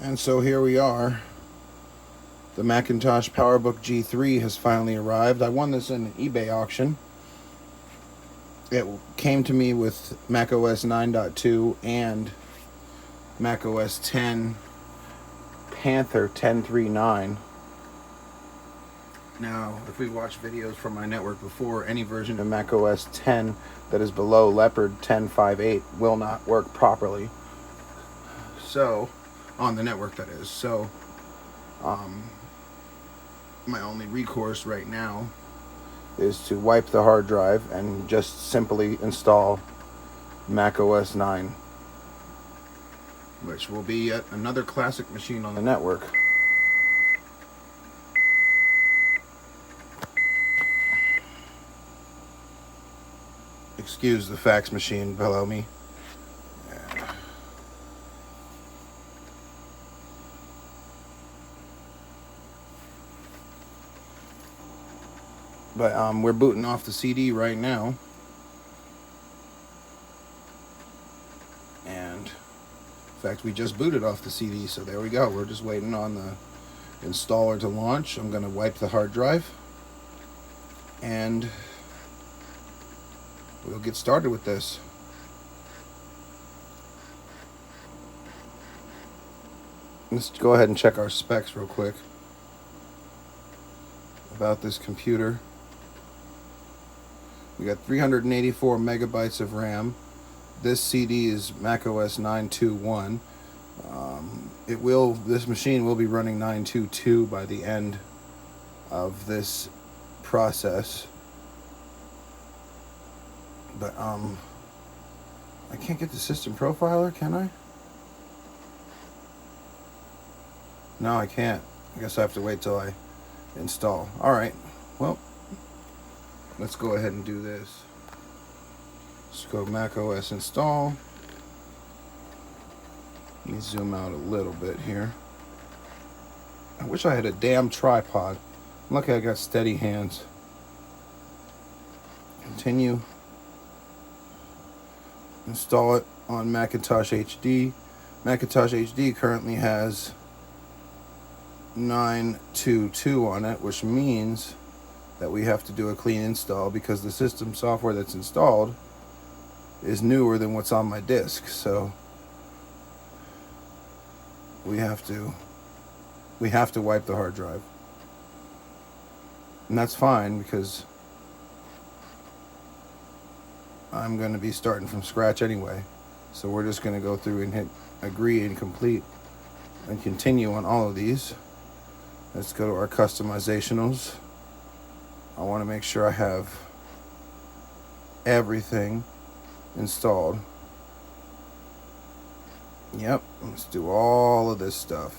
And so here we are. The Macintosh PowerBook G3 has finally arrived. I won this in an eBay auction. It came to me with macOS 9.2 and macOS 10 Panther 10.3.9. Now, if we've watched videos from my network before, any version of macOS 10 that is below Leopard 10.5.8 will not work properly. So, on the network that is. So, my only recourse right now is to wipe the hard drive and just simply install macOS 9, which will be yet another classic machine on the network. Excuse the fax machine below me. But we're booting off the CD right now. And in fact, we just booted off the CD, so there we go. We're just waiting on the installer to launch. I'm going to wipe the hard drive. And we'll get started with this. Let's go ahead and check our specs real quick about this computer. We got 384 megabytes of RAM. This CD is macOS 9.2.1. This machine will be running 9.2.2 by the end of this process. But I can't get the system profiler, can I? No, I can't. I guess I have to wait till I install. Alright, well, let's go ahead and do this. Let's go macOS install. Let me zoom out a little bit here. I wish I had a damn tripod. I'm lucky I got steady hands. Continue. Install it on Macintosh HD. Macintosh HD currently has 9.2.2 on it, which means that we have to do a clean install because the system software that's installed is newer than what's on my disk. So we have to wipe the hard drive. And that's fine because I'm going to be starting from scratch anyway. So we're just going to go through and hit agree and complete and continue on all of these. Let's go to our customizationals. I want to make sure I have everything installed. Yep, let's do all of this stuff.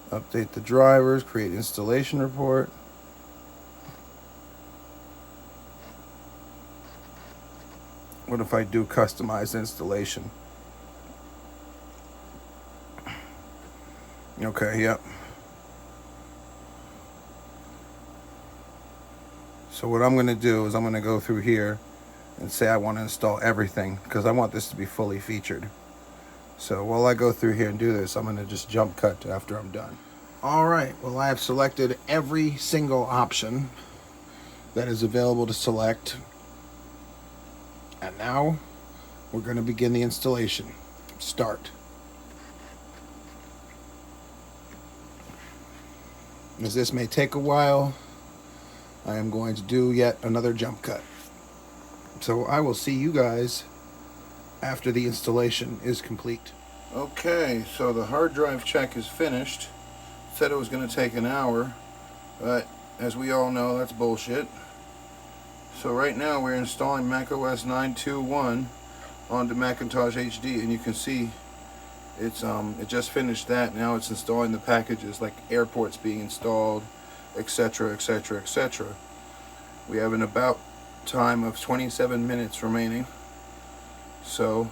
Update the drivers, create installation report. What if I do customized installation? Okay, yep. So what I'm going to do is I'm going to go through here and say I want to install everything because I want this to be fully featured. So while I go through here and do this, I'm going to just jump cut to after I'm done. Alright, well I have selected every single option that is available to select. And now we're going to begin the installation. Start. As this may take a while, I am going to do yet another jump cut. So I will see you guys after the installation is complete. Okay, so the hard drive check is finished. Said it was going to take an hour, but as we all know, that's bullshit. So right now we're installing macOS 9.2.1 onto Macintosh HD, and you can see it's it just finished that. Now it's installing the packages like airports being installed, etc., etc., etc. We have an about time of 27 minutes remaining, so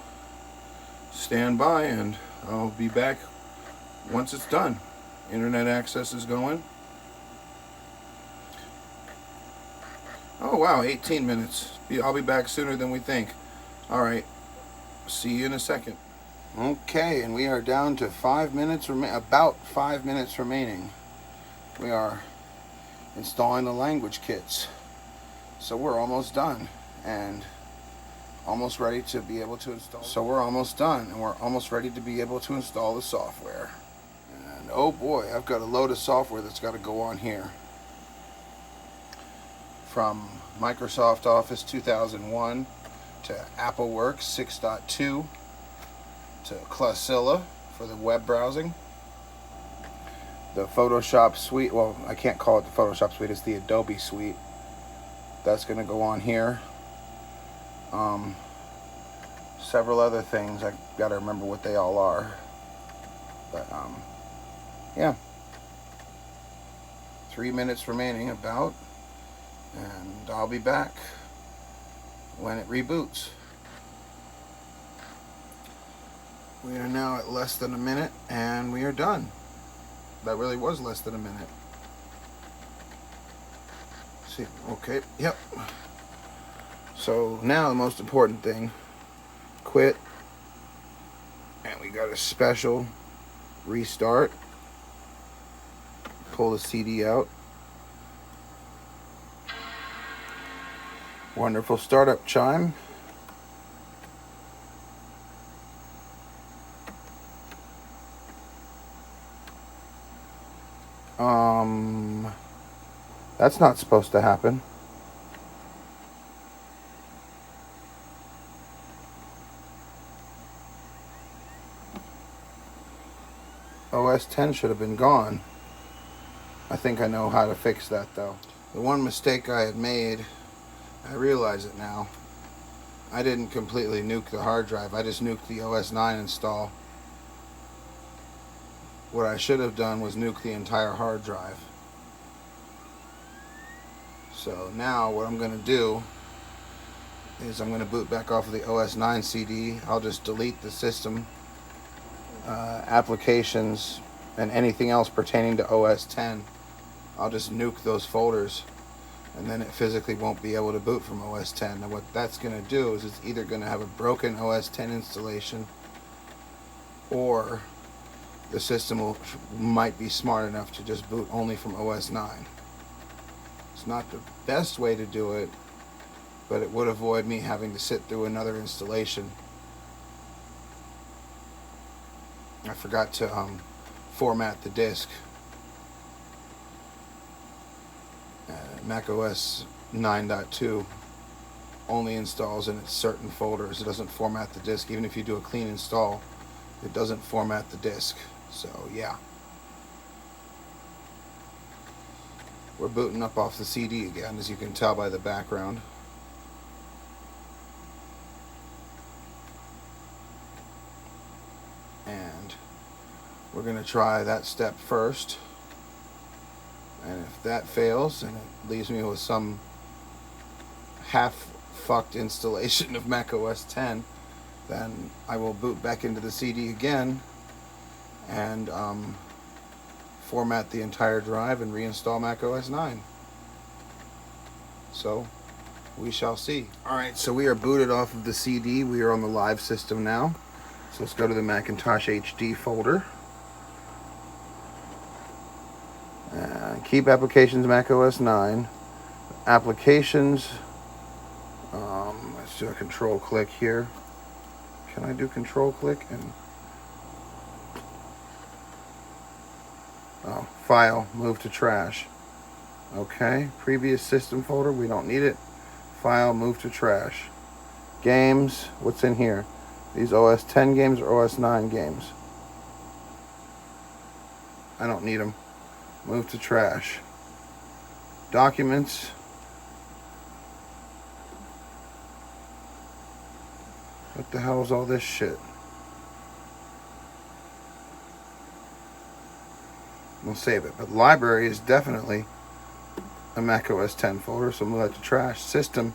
stand by and I'll be back once it's done. Internet access is going. Oh wow, 18 minutes. I'll be back sooner than we think. All right, see you in a second. Okay, and we are down to 5 minutes, about 5 minutes remaining. We are installing the language kits. So we're almost done and almost ready to be able to install. So we're almost done and we're almost ready to be able to install the software. And oh boy, I've got a load of software that's got to go on here. From Microsoft Office 2001 to AppleWorks 6.2 to Clasilla for the web browsing. The Photoshop Suite, well, I can't call it the Photoshop Suite, it's the Adobe Suite. That's going to go on here. Several other things, I got to remember what they all are. But, yeah. 3 minutes remaining about. And I'll be back when it reboots. We are now at less than a minute and we are done. That really was less than a minute. See, okay, yep. So now the most important thing, quit. And we got a special restart. Pull the CD out. Wonderful startup chime. That's not supposed to happen. OS 10 should have been gone. I think I know how to fix that though. The one mistake I had made, I realize it now. I didn't completely nuke the hard drive. I just nuked the OS 9 install. What I should have done was nuke the entire hard drive. So now what I'm going to do is I'm going to boot back off of the OS 9 CD. I'll just delete the system, applications, and anything else pertaining to OS 10. I'll just nuke those folders, and then it physically won't be able to boot from OS 10. And what that's going to do is it's either going to have a broken OS 10 installation, or the system might be smart enough to just boot only from OS 9. It's not the best way to do it, but it would avoid me having to sit through another installation. I forgot to format the disk. macOS 9.2 only installs in its certain folders. It doesn't format the disk. Even if you do a clean install, it doesn't format the disk. So yeah, we're booting up off the CD again, as you can tell by the background. And we're going to try that step first. And if that fails and it leaves me with some half-fucked installation of macOS 10, then I will boot back into the CD again and format the entire drive and reinstall macOS 9. So we shall see. Alright, so we are booted off of the CD. We are on the live system now. So let's go to the Macintosh HD folder. Keep applications macOS 9. Applications. Let's do a control click here. Can I do control click and file, move to trash. Okay, previous system folder, we don't need it. File, move to trash. Games, what's in here? These OS 10 games or OS 9 games? I don't need them. Move to trash. Documents. What the hell is all this shit? We'll save it. But library is definitely a macOS 10 folder, so we'll move that to trash. System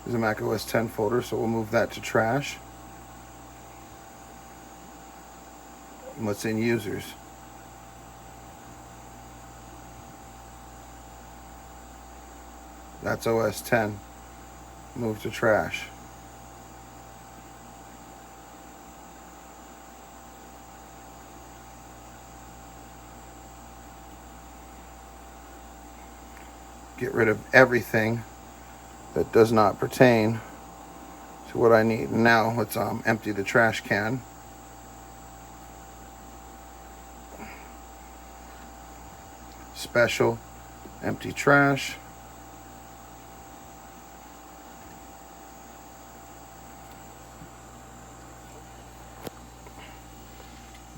is a macOS 10 folder, so we'll move that to trash. And what's in users? That's OS 10. Move to trash. Get rid of everything that does not pertain to what I need. Now let's empty the trash can. Special, empty trash.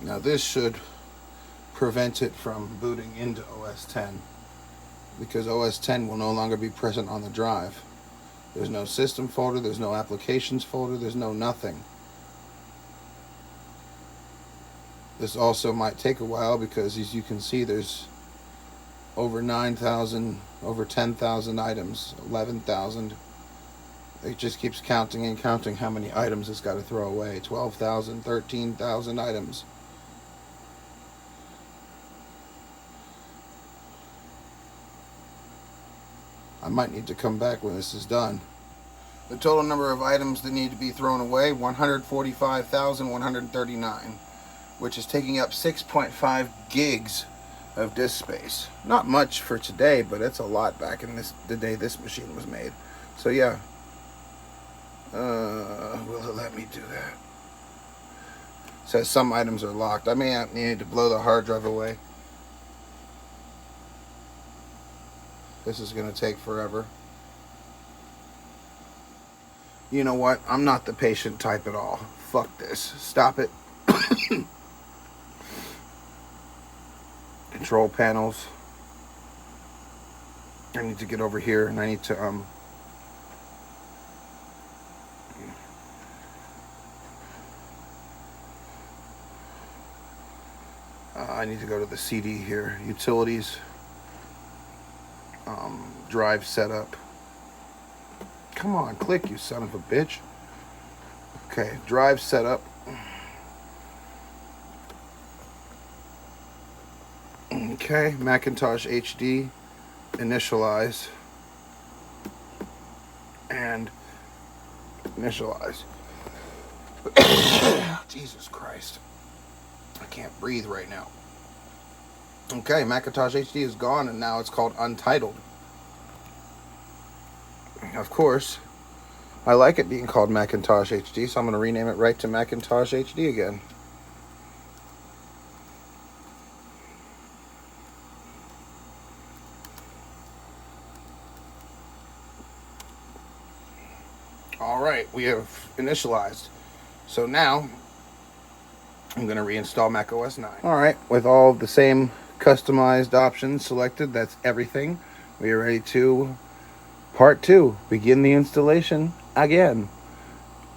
Now this should prevent it from booting into OS 10, because OS 10 will no longer be present on the drive. There's no system folder, there's no applications folder, there's no nothing. This also might take a while because, as you can see, there's over 9,000, over 10,000 items, 11,000. It just keeps counting and counting how many items it's got to throw away. 12,000, 13,000 items. I might need to come back when this is done. The total number of items that need to be thrown away, 145,139, which is taking up 6.5 gigs of disk space. Not much for today, but it's a lot back in the day this machine was made. So yeah, will it let me do that? It says some items are locked. I may need to blow the hard drive away. This is going to take forever. You know what? I'm not the patient type at all. Fuck this. Stop it. Control panels. I need to get over here and I need to I need to go to the CD here. Utilities. Drive setup. Come on, click, you son of a bitch. Okay, drive setup. Okay, Macintosh HD, initialize, and initialize. Jesus Christ. I can't breathe right now. Okay, Macintosh HD is gone and now it's called Untitled. Of course, I like it being called Macintosh HD, so I'm going to rename it right to Macintosh HD again. Alright, we have initialized. So now, I'm going to reinstall macOS 9. Alright, with all the same customized options selected, that's everything. We are ready to Part 2, begin the installation again.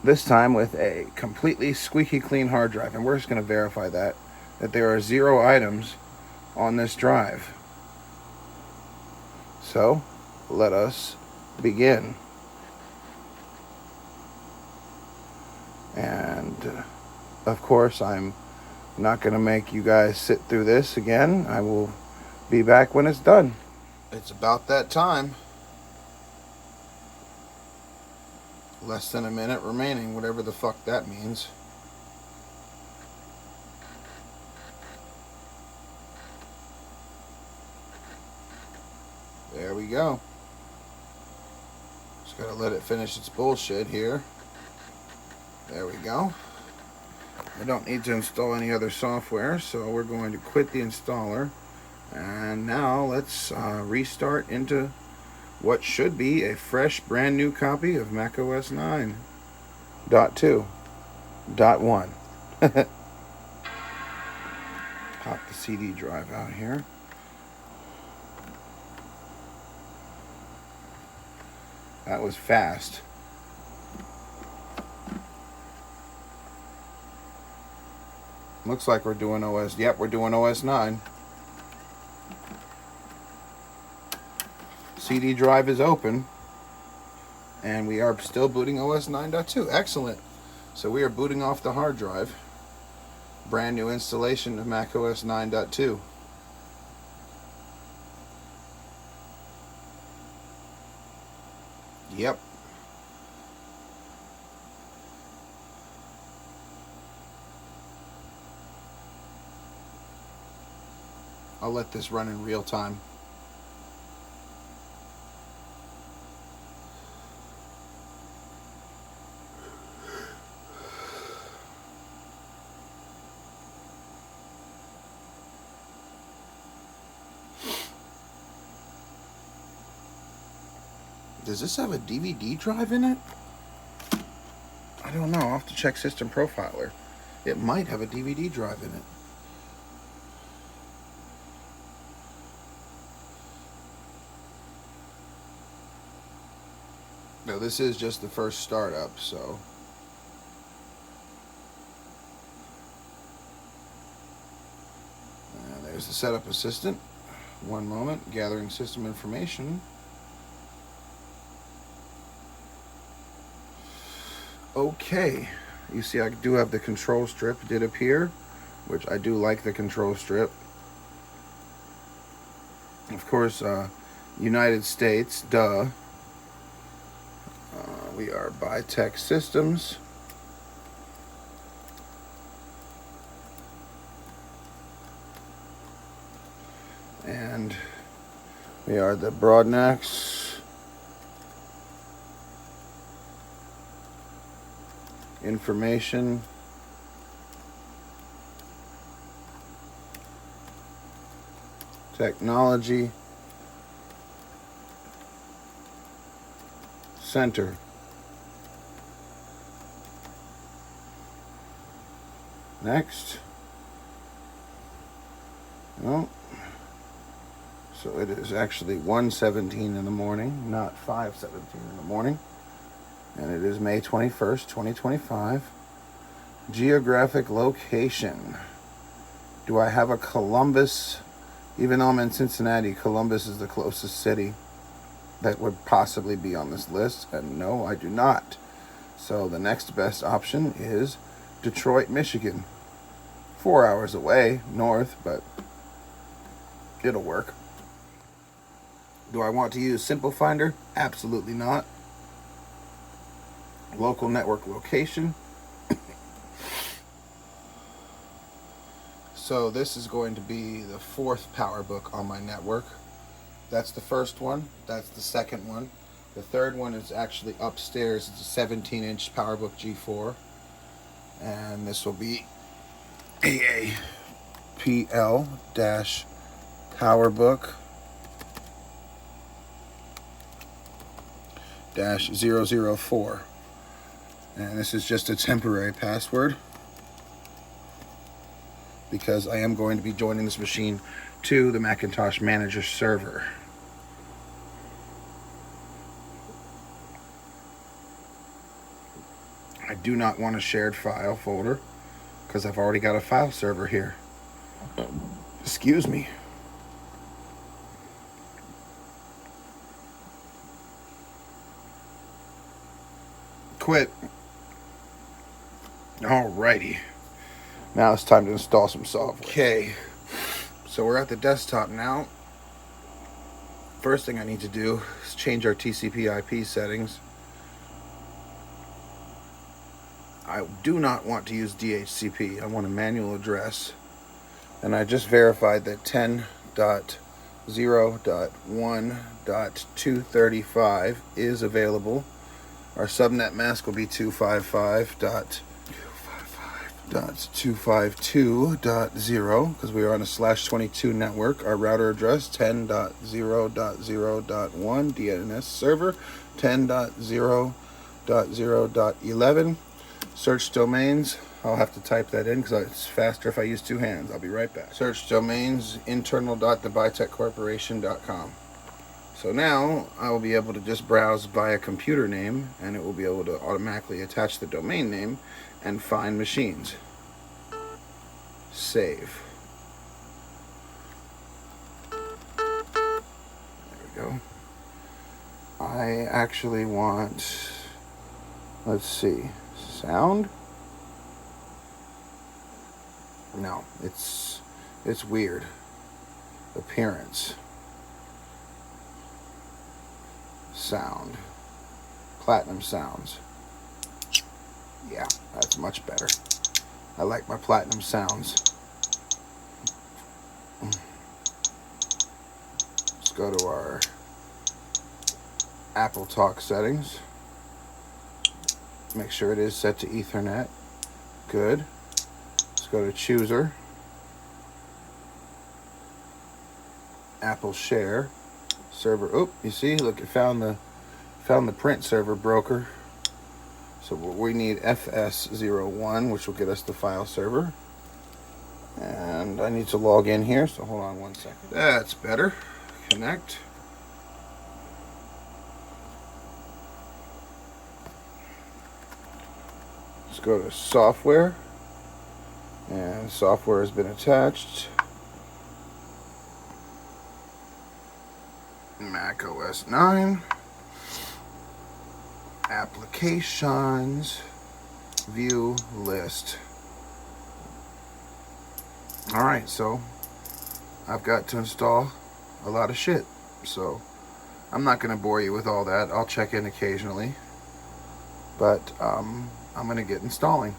This time with a completely squeaky clean hard drive. And we're just going to verify that there are 0 items on this drive. So, let us begin. And, of course, I'm not going to make you guys sit through this again. I will be back when it's done. It's about that time. Less than a minute remaining, whatever the fuck that means. There we go. Just gotta let it finish its bullshit here. There we go. I don't need to install any other software, so we're going to quit the installer. And now let's restart into what should be a fresh, brand new copy of macOS 9.2.1. Pop the CD drive out here. That was fast. Looks like we're doing OS. Yep, we're doing OS 9. CD drive is open, and we are still booting OS 9.2. Excellent. So we are booting off the hard drive. Brand new installation of macOS 9.2. Yep. I'll let this run in real time. Does this have a DVD drive in it? I don't know. I'll have to check System Profiler. It might have a DVD drive in it. No, this is just the first startup, so. There's the setup assistant. One moment, gathering system information. Okay, you see I do have the control strip did appear, which I do like the control strip. Of course, United States, duh. We are by Tech Systems. And we are the Broadnax. Information. Technology. Center. Next. No. So it is actually 1:17 in the morning, not 5:17 in the morning. And it is May 21st, 2025. Geographic location. Do I have a Columbus? Even though I'm in Cincinnati, Columbus is the closest city that would possibly be on this list. And no, I do not. So the next best option is Detroit, Michigan. 4 hours away, north, but it'll work. Do I want to use Simple Finder? Absolutely not. Local network location. So this is going to be the fourth PowerBook on my network. That's the first one. That's the second one. The third one is actually upstairs. It's a 17-inch PowerBook G4. And this will be AAPL-PowerBook -004. And this is just a temporary password because I am going to be joining this machine to the Macintosh Manager server. I do not want a shared file folder because I've already got a file server here. Excuse me. Quit. Alrighty. Now it's time to install some software. Okay. So we're at the desktop now. First thing I need to do is change our TCP/IP settings. I do not want to use DHCP. I want a manual address. And I just verified that 10.0.1.235 is available. Our subnet mask will be 255.252.0 because we are on a /22 network. Our router address 10.0.0.1 DNS server 10.0.0.11. Search domains. I'll have to type that in because it's faster if I use two hands. I'll be right back. Search domains internal.thebytechcorporation.com. So now I will be able to just browse by a computer name and it will be able to automatically attach the domain name and find machines. Save. There we go. I actually want, let's see, sound? No, it's weird. Appearance. Sound. Platinum sounds. Yeah, that's much better. I like my platinum sounds. Let's go to our Apple Talk settings. Make sure it is set to Ethernet. Good. Let's go to Chooser. Apple Share. Server. Oh, you see? Look, it found the print server broker. So we need FS01, which will get us the file server. And I need to log in here, so hold on 1 second. That's better. Connect. Let's go to software. And software has been attached. Mac OS 9. Applications. View list. Alright, so I've got to install a lot of shit. So I'm not going to bore you with all that. I'll check in occasionally. But I'm going to get installing.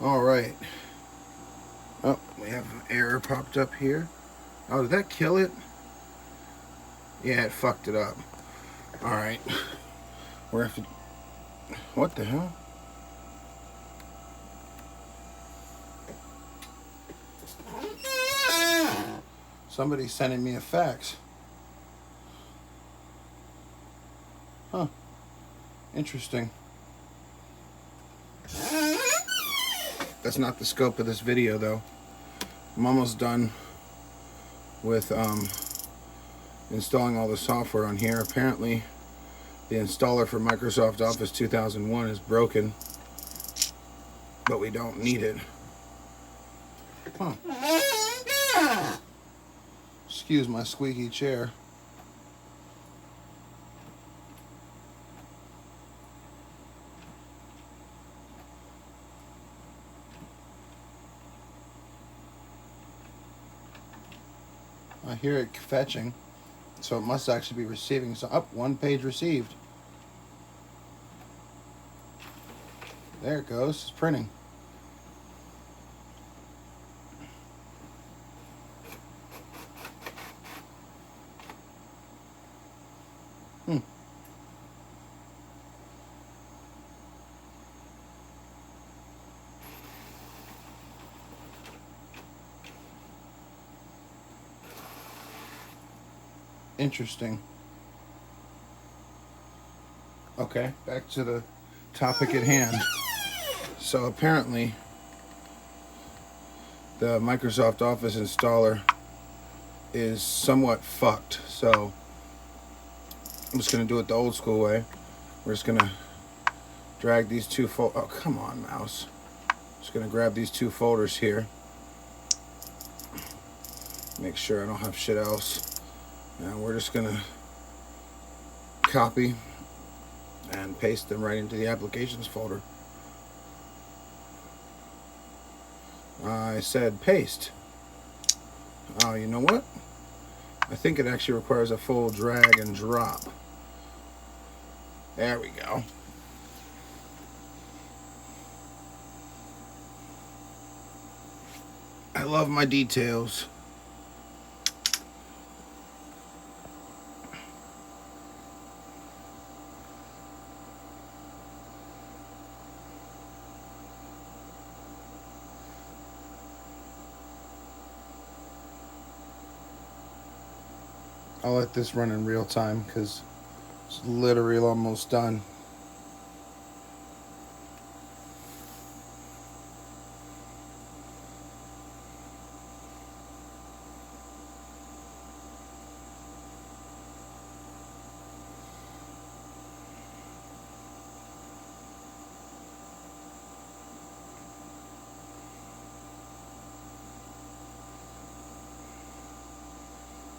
Alright. Oh, we have an error popped up here. Oh, did that kill it? Yeah, it fucked it up. Alright. We're have to... What the hell? Somebody's sending me a fax. Huh. Interesting. That's not the scope of this video, though. I'm almost done with installing all the software on here. Apparently, the installer for Microsoft Office 2001 is broken, but we don't need it. Huh. Excuse my squeaky chair. I hear it fetching, so it must actually be receiving. So, up, 1 page received. There it goes. It's printing. Interesting. Okay, back to the topic at hand. So apparently the Microsoft Office installer is somewhat fucked. So I'm just going to do it the old school way. We're just going to drag these two folders. Oh, come on, mouse. Just going to grab these 2 folders here. Make sure I don't have shit else. And we're just going to copy and paste them right into the applications folder. I said paste. Oh, you know what? I think it actually requires a full drag and drop. There we go. I love my details. I'll let this run in real time because it's literally almost done.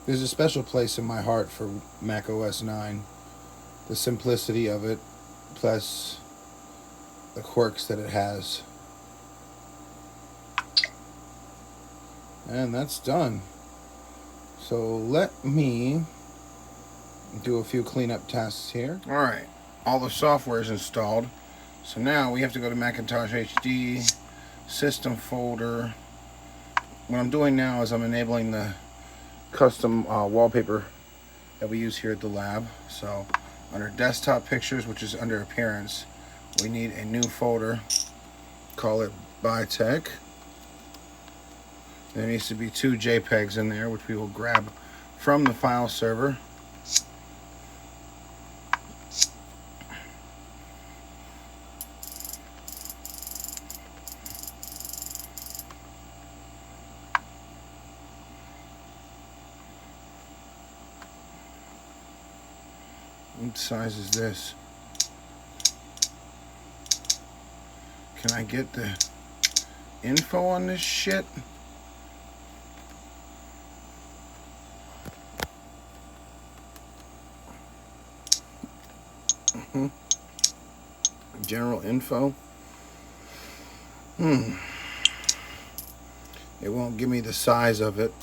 There's a special place in my heart for Mac OS 9. The simplicity of it, plus the quirks that it has. And that's done. So let me do a few cleanup tasks here. Alright, all the software is installed. So now we have to go to Macintosh HD, System folder. What I'm doing now is I'm enabling the custom wallpaper that we use here at the lab. So under Desktop Pictures, which is under Appearance, we need a new folder. Call it Bitech. There needs to be 2 JPEGs in there, which we will grab from the file server. What size is this? Can I get the info on this shit? General info. It won't give me the size of it.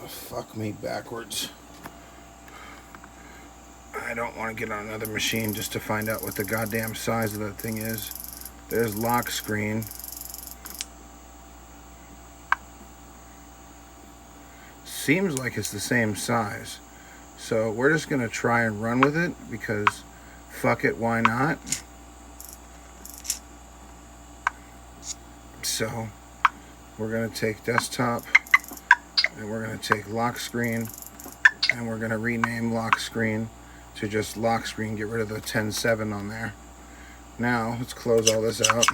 Fuck me backwards. I don't want to get on another machine just to find out what the goddamn size of that thing is. There's lock screen. Seems like it's the same size. So we're just going to try and run with it because fuck it, why not? So we're going to take desktop and we're going to take lock screen and we're going to rename lock screen to just lock screen, get rid of the 10.7 on there. Now let's close all this out.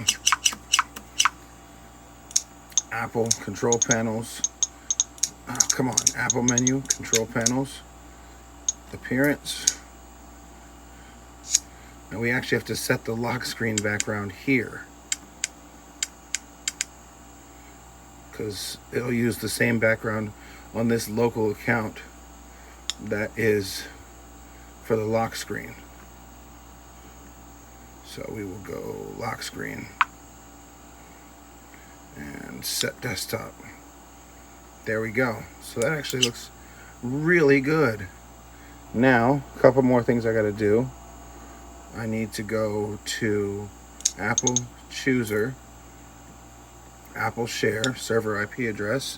Apple control panels. Oh, come on, Apple menu, control panels, appearance. Now we actually have to set the lock screen background here because it'll use the same background on this local account that is for the lock screen. So we will go lock screen and set desktop. There we go. So that actually looks really good. Now, a couple more things I got to do. I need to go to Apple Chooser, Apple Share, server IP address.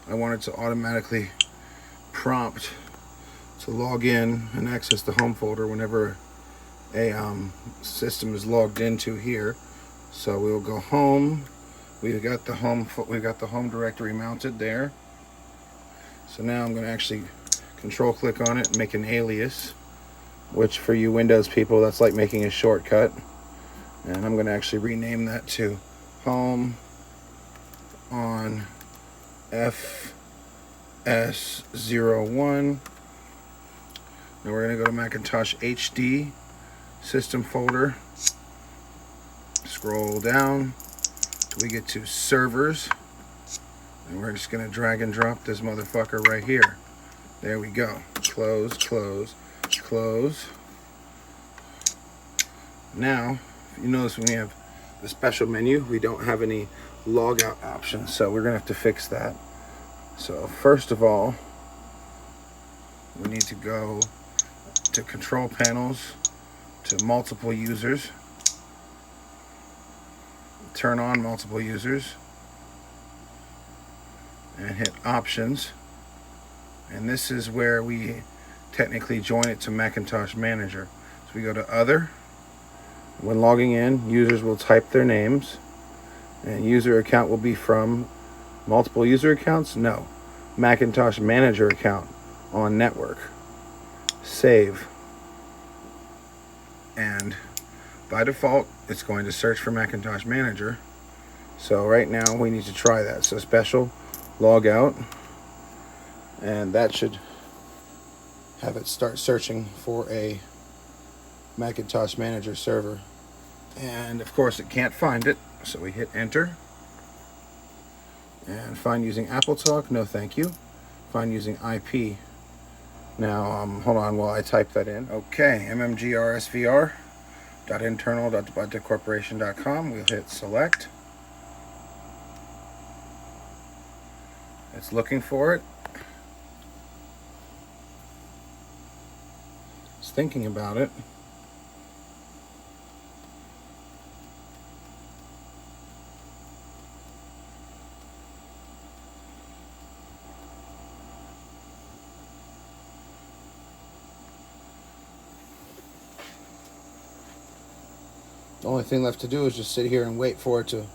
I want it to automatically prompt to log in and access the home folder whenever a system is logged into here. So we will go home. We've got the home directory mounted there. So now I'm going to actually control click on it and make an alias, which for you Windows people, that's like making a shortcut. And I'm going to actually rename that to home on FS01. Now we're going to go to Macintosh HD system folder. Scroll down. We get to servers and we're just going to drag and drop this motherfucker right here. There we go. Close, close, close. Now, you notice when we have the special menu, we don't have any logout options, so we're going to have to fix that. So first of all, we need to go to control panels, to multiple users. Turn on multiple users and hit options, and this is where we technically join it to Macintosh Manager. So we go to other. When logging in, users will type their names and user account will be from multiple user accounts. No, Macintosh Manager account on network. Save, and by default, it's going to search for Macintosh Manager. So right now we need to try that. So special, log out, and that should have it start searching for a Macintosh Manager server. And of course it can't find it, so we hit enter. And find using AppleTalk, no thank you. Find using IP. Now hold on while I type that in. Okay, MMGRSVR. .internal.budgetcorporation.com. We'll hit select. It's looking for it. It's thinking about it. The only thing left to do is just sit here and wait for it to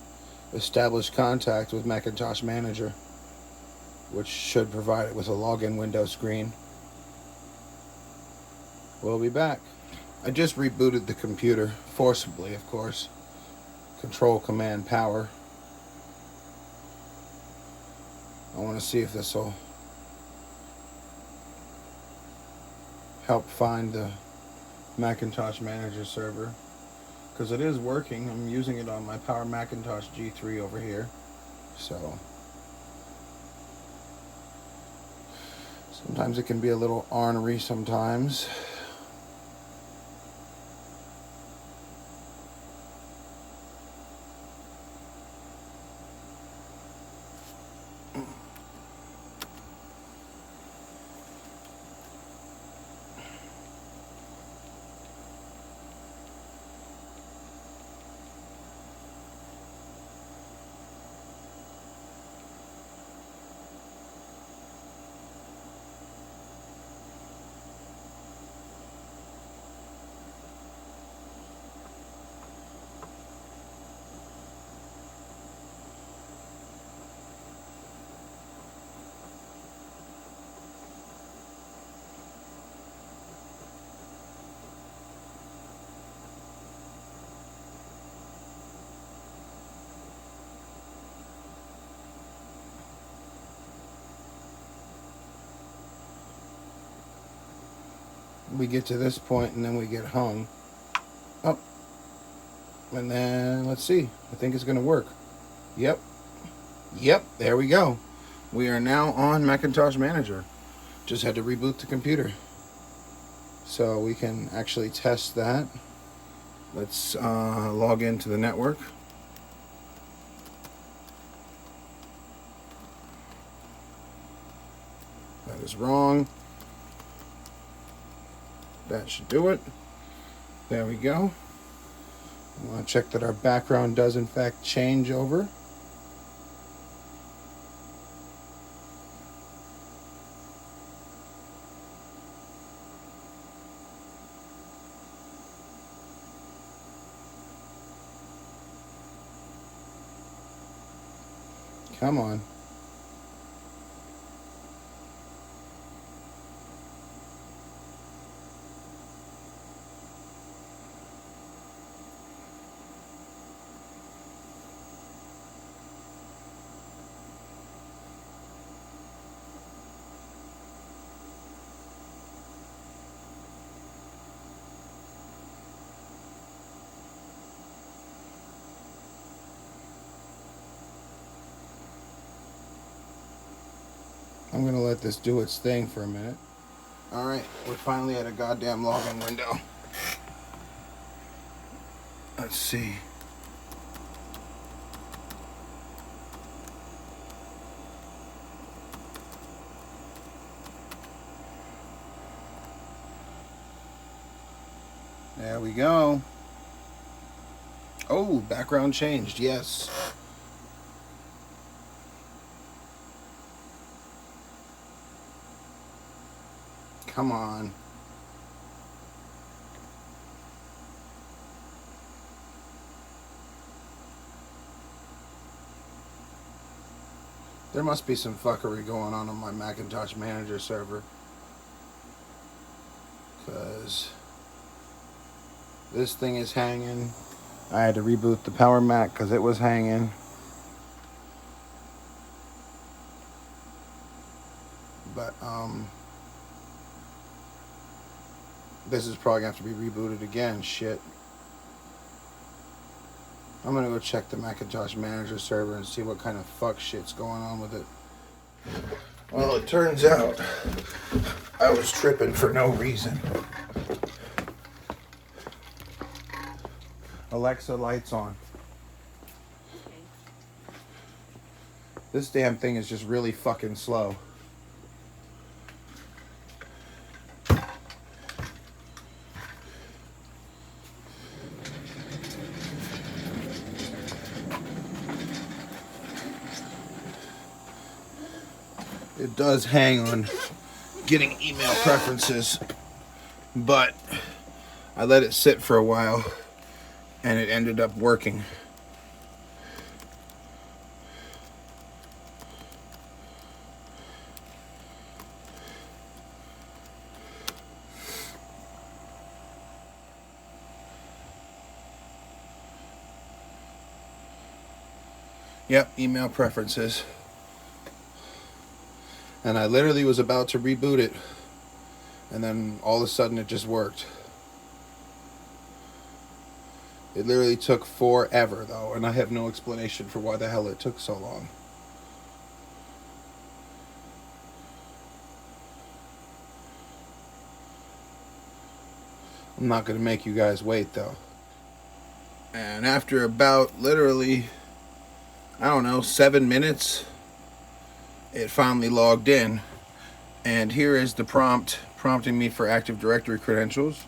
establish contact with Macintosh Manager, which should provide it with a login window screen. We'll be back. I just rebooted the computer, forcibly, of course. Control, Command, Power. I want to see if this will help find the Macintosh Manager server, because it is working. I'm using it on my Macintosh G3 over here. So sometimes it can be a little ornery sometimes. We get to this point and then we get hung up, and then let's see. I think it's gonna work. Yep, there we go. We are now on Macintosh Manager. Just had to reboot the computer so we can actually test that. Let's log into the network. That is wrong. That should do it. There we go. I want to check that our background does in fact change over. Come on. I'm gonna let this do its thing for a minute. Alright, we're finally at a goddamn login window. Let's see. There we go. Oh, background changed, yes. Come on. There must be some fuckery going on my Macintosh Manager server, because this thing is hanging. I had to reboot the Power Mac because it was hanging. But this is probably going to have to be rebooted again. Shit. I'm going to go check the Macintosh Manager server and see what kind of fuck shit's going on with it. Well, it turns out I was tripping for no reason. Alexa, lights on. Okay. This damn thing is just really fucking slow. It does hang on getting email preferences, but I let it sit for a while and it ended up working. Yep, email preferences. And I literally was about to reboot it, and then all of a sudden it just worked. It literally took forever though, and I have no explanation for why the hell it took so long. I'm not going to make you guys wait though. And after about literally, I don't know, 7 minutes, it finally logged in. And here is the prompt prompting me for Active Directory credentials,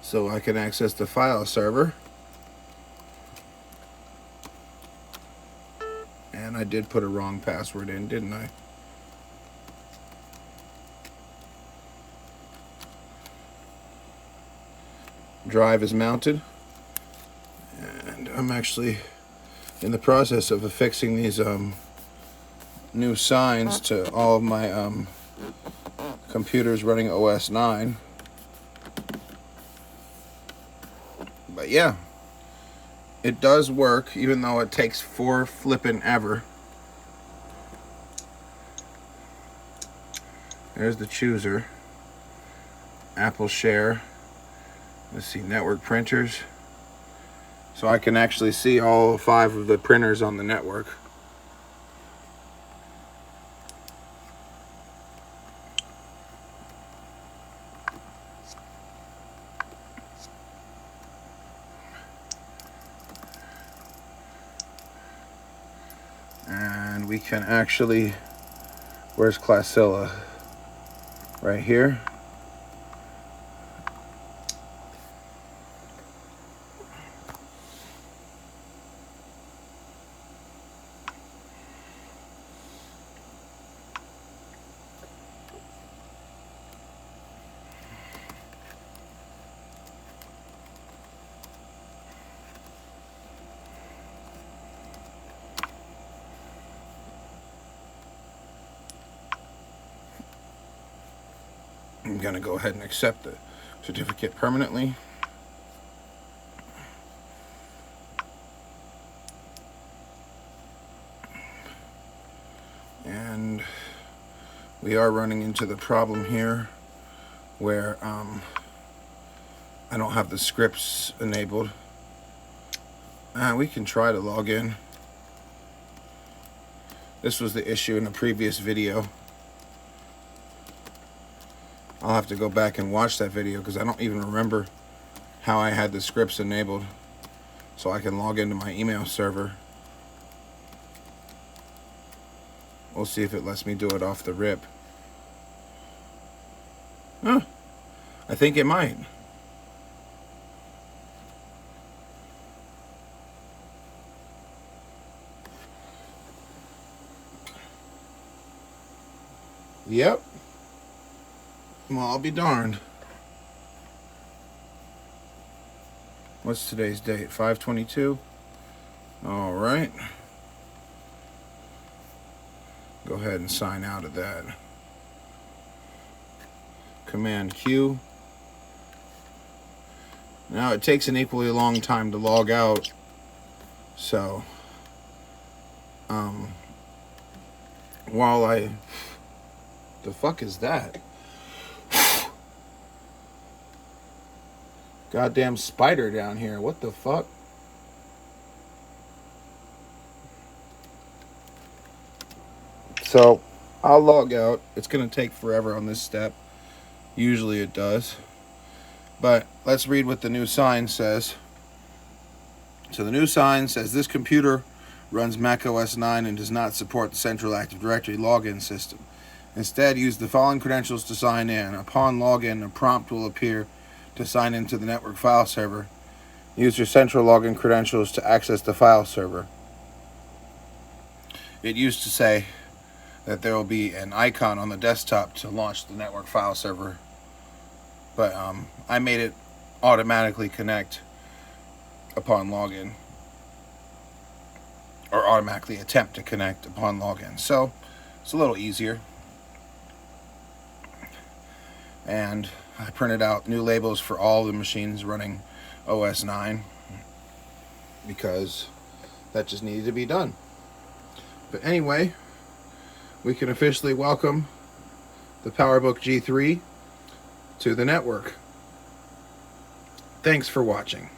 so I can access the file server. And I did put a wrong password in, didn't I? Drive is mounted, and I'm actually in the process of affixing these new signs to all of my computers running OS 9. But yeah, it does work, even though it takes for flippin' ever. There's the chooser. Apple Share. Let's see, network printers. So I can actually see all 5 of the printers on the network. And we can actually, where's Clasilla? Right here. I'm going to go ahead and accept the certificate permanently. And we are running into the problem here where I don't have the scripts enabled. We can try to log in. This was the issue in a previous video. I'll have to go back and watch that video because I don't even remember how I had the scripts enabled so I can log into my email server. We'll see if it lets me do it off the rip. Huh. I think it might. Yep. Well, I'll be darned. What's today's date? 5/22? All right. Go ahead and sign out of that. Command Q. Now it takes an equally long time to log out. So, while the fuck is that? Goddamn spider down here. What the fuck? So, I'll log out. It's going to take forever on this step. Usually it does. But let's read what the new sign says. So the new sign says this computer runs Mac OS 9 and does not support the Central Active Directory login system. Instead, use the following credentials to sign in. Upon login, a prompt will appear to sign into the network file server. Use your central login credentials to access the file server. It used to say that there will be an icon on the desktop to launch the network file server, but I made it automatically connect upon login, or automatically attempt to connect upon login. So it's a little easier. And I printed out new labels for all the machines running OS 9 because that just needed to be done. But anyway, we can officially welcome the PowerBook G3 to the network. Thanks for watching.